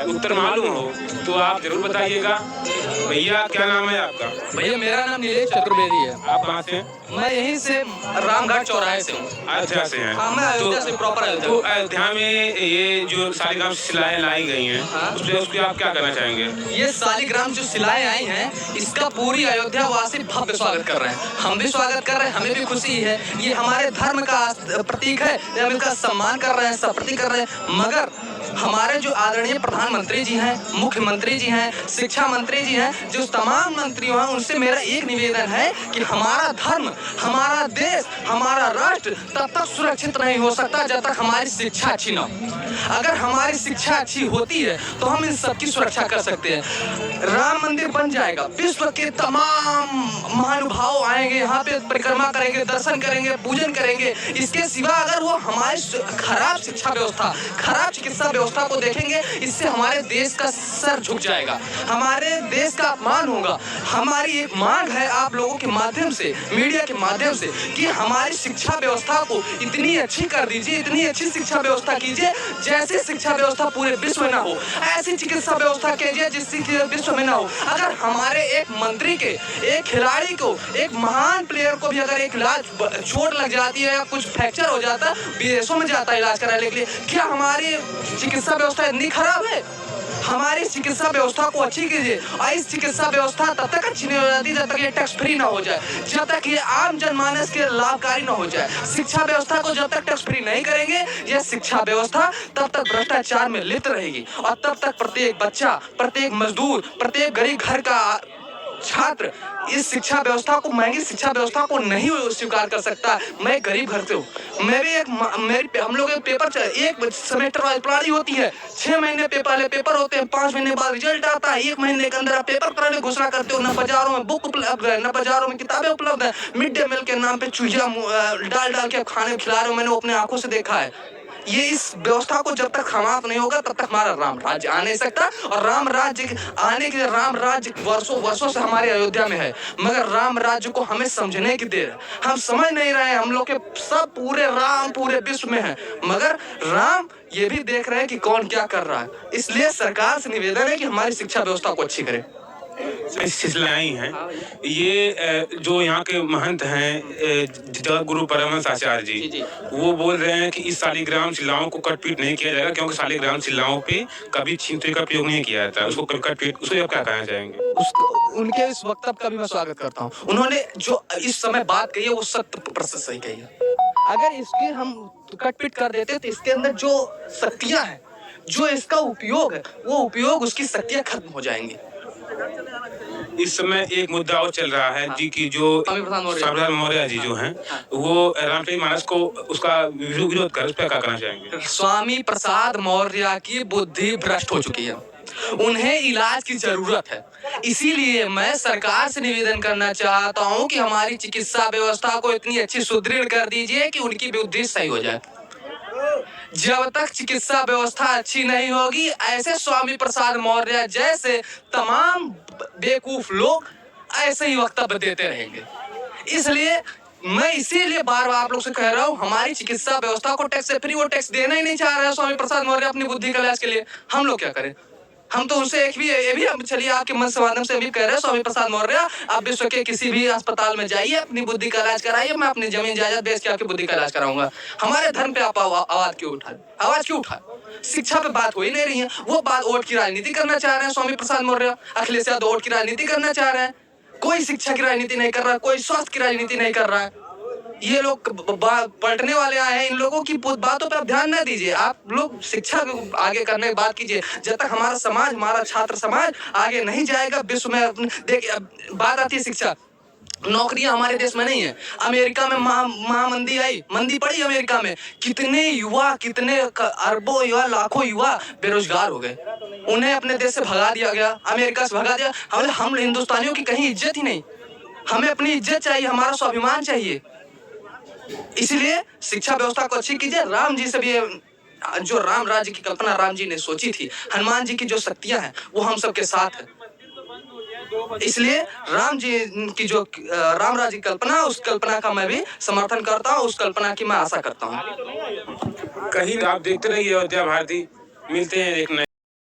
उत्तर मालूम हो तो आप जरूर बताइएगा। भैया क्या नाम है आपका? भैया मेरा नाम नीलेश चतुर्वेदी है। आप कहाँ से हैं? मैं यहीं से रामघाट चौराहे से हूँ। अयोध्या से हैं। हाँ, मैं अयोध्या से प्रॉपर अयोध्या। तो अयोध्या में ये जो शालिग्राम शिलाएं लाई गई हैं, हाँ। उसपे आप क्या कहना चाहेंगे? ये शालिग्राम जो शिलाएं आई हैं, इसका पूरी अयोध्या वासी भव्य स्वागत कर रहे हैं। हम भी स्वागत कर रहे हैं, हमें भी खुशी है। ये हमारे धर्म का प्रतीक है, हम इनका सम्मान कर रहे हैं, सब प्रतीक कर रहे हैं। मगर हमारे जो आदरणीय प्रधानमंत्री जी हैं, मुख्यमंत्री जी हैं, शिक्षा मंत्री जी हैं, जो तमाम मंत्रियों हैं, उनसे मेरा एक निवेदन है कि हमारा धर्म, हमारा देश, हमारा राष्ट्र तब तक सुरक्षित नहीं हो सकता जब तक हमारी शिक्षा अच्छी न हो। अगर हमारी शिक्षा अच्छी होती है तो हम इन सबकी सुरक्षा कर सकते हैं। राम मंदिर बन जाएगा, विश्व के तमाम महानुभाव आएंगे, यहाँ पे परिक्रमा करेंगे, दर्शन करेंगे, पूजन करेंगे। इसके सिवा अगर वो हमारी खराब शिक्षा व्यवस्था, खराब चिकित्सा व्यवस्था को देखेंगे, इससे हमारे देश का सर झुक जाएगा, हमारे देश का अपमान होगा। हमारी एक मांग है आप लोगों के माध्यम से, मीडिया के माध्यम से, कि हमारी शिक्षा व्यवस्था को इतनी अच्छी कर दीजिए, इतनी अच्छी शिक्षा व्यवस्था कीजिए जैसी शिक्षा व्यवस्था पूरे विश्व में ना हो, ऐसी चिकित्सा व्यवस्था कीजिए जिससे विश्व में ना हो। अगर हमारे एक मंत्री के, एक खिलाड़ी को, एक महान प्लेयर को भी अगर एक इलाज चोट लग जाती है या कुछ फ्रैक्चर हो जाता है, विदेशों में जाता है इलाज कराने के लिए, क्या हमारी चिकित्सा व्यवस्था इतनी खराब है? हमारी चिकित्सा व्यवस्था को अच्छी कीजिए। और इस चिकित्सा व्यवस्था तब तक अच्छी नहीं हो जाती जब तक ये टैक्स फ्री ना हो जाए, जब तक ये आम जनमानस के लाभकारी ना हो जाए। शिक्षा व्यवस्था को जब तक टैक्स फ्री नहीं करेंगे, यह शिक्षा व्यवस्था तब तक भ्रष्टाचार में लिप्त रहेगी और तब तक प्रत्येक बच्चा, प्रत्येक मजदूर, प्रत्येक गरीब घर का छात्र इस शिक्षा व्यवस्था को, महंगी शिक्षा व्यवस्था को नहीं स्वीकार कर सकता। मैं गरीब घर से हूँ, मैं भी हम लोग पेपर एक सेमेस्टर वाली पढ़ाई होती है, 6 महीने पेपर होते हैं, 5 महीने बाद रिजल्ट आता है, 1 महीने के अंदर आप पेपर कराने घोषणा करते हो। न बाजारों में बुक उपलब्ध है, न बाजारों में किताबें उपलब्ध है। मिड डे मील के नाम पे चूहिया डाल के खाने खिला रहे हो, मैंने अपने आंखों से देखा है। ये इस व्यवस्था को जब तक समाप्त नहीं होगा तब तक हमारा राम राज्य आ नहीं सकता। और राम राज्य आने के लिए, राम राज्य वर्षों से हमारे अयोध्या में है, मगर राम राज्य को हमें समझने की देर है। हम समझ नहीं रहे हैं। हम लोग के सब पूरे राम पूरे विश्व में है, मगर राम ये भी देख रहे हैं कि कौन क्या कर रहा है। इसलिए सरकार से निवेदन है कि हमारी शिक्षा व्यवस्था को अच्छी करे। शिलाएं हैं ये जो यहाँ के महंत हैं जगत गुरु परमहंस आचार्य जी, वो बोल रहे हैं कि इस शालिग्राम शिलाओं को कटपीट नहीं किया जाएगा, क्योंकि शालिग्राम शिलाओं पे कभी छींटे का प्रयोग नहीं किया जाता, उसको कटपीट। उसको आप क्या कहना चाहेंगे? उनके इस वक्तव्य का भी मैं स्वागत करता हूँ। उन्होंने जो इस समय बात कही है वो 100% सही कही है। अगर इसकी हम कटपीट कर देते तो इसके अंदर जो शक्तियां हैं, जो इसका उपयोग है, वो उपयोग, उसकी शक्तियां खत्म हो जाएंगी। इस समय एक मुद्दा और चल रहा है जी की जो स्वामी मौर्य जी जो हैं, वो रामचरितमानस को उसका विरोध कर, उस पर क्या कहना चाहेंगे? स्वामी प्रसाद मौर्य की बुद्धि भ्रष्ट हो चुकी है, उन्हें इलाज की जरूरत है। इसीलिए मैं सरकार से निवेदन करना चाहता हूं कि हमारी चिकित्सा व्यवस्था को इतनी अच्छी सुदृढ़ कर दीजिए कि उनकी बुद्धि सही हो जाए। जब तक चिकित्सा व्यवस्था अच्छी नहीं होगी, ऐसे स्वामी प्रसाद मौर्य जैसे तमाम बेवकूफ लोग ऐसे ही वक्तव्य देते रहेंगे। इसलिए मैं इसीलिए बार बार आप लोग से कह रहा हूँ, हमारी चिकित्सा व्यवस्था को टैक्स से फ्री, वो टैक्स देना ही नहीं चाह रहे हैं स्वामी प्रसाद मौर्य अपनी बुद्धि का इलाज के लिए। हम लोग क्या करें? हम तो उनसे ये भी हम चलिए आपके मन से माध्यम से भी कह रहे हैं, स्वामी प्रसाद मौर्य आप विश्व के किसी भी अस्पताल में जाइए, अपनी बुद्धि का इलाज कराइए, मैं अपनी जमीन जायदाद बेच के आपकी बुद्धि का इलाज कराऊंगा। हमारे धर्म पे आप आवाज क्यों उठाए? शिक्षा पे बात हो ही नहीं रही है। वो बात वोट की राजनीति करना चाह रहे हैं स्वामी प्रसाद मौर्य, अखिलेश यादव वोट की राजनीति करना चाह रहे हैं। कोई शिक्षा की राजनीति नहीं कर रहा, कोई स्वास्थ्य की राजनीति नहीं कर रहा है। ये लोग पलटने वाले आए हैं, इन लोगों की बातों पर आप ध्यान न दीजिए। आप लोग शिक्षा आगे करने की बात कीजिए। जब तक हमारा समाज, हमारा छात्र समाज आगे नहीं जाएगा विश्व में, देखिए बात आती है शिक्षा, नौकरियां हमारे देश में नहीं है। अमेरिका में महामंदी आई, मंदी पड़ी अमेरिका में, कितने युवा, कितने अरबों युवा, लाखों युवा बेरोजगार हो गए, उन्हें अपने देश से भगा दिया गया, अमेरिका से भगा दिया। हम हिंदुस्तानियों की कहीं इज्जत ही नहीं। हमें अपनी इज्जत चाहिए, हमारा स्वाभिमान चाहिए। इसलिए शिक्षा व्यवस्था को अच्छी कीजिए। राम जी से भी, जो राम राज्य की कल्पना राम जी ने सोची थी, हनुमान जी की जो शक्तियां हैं वो हम सबके साथ है। इसलिए राम जी की जो राम राज्य की कल्पना, उस कल्पना का मैं भी समर्थन करता हूँ, उस कल्पना की मैं आशा करता हूँ। कहीं आप देखते रहिए अयोध्या भारती, मिलते हैं एक नए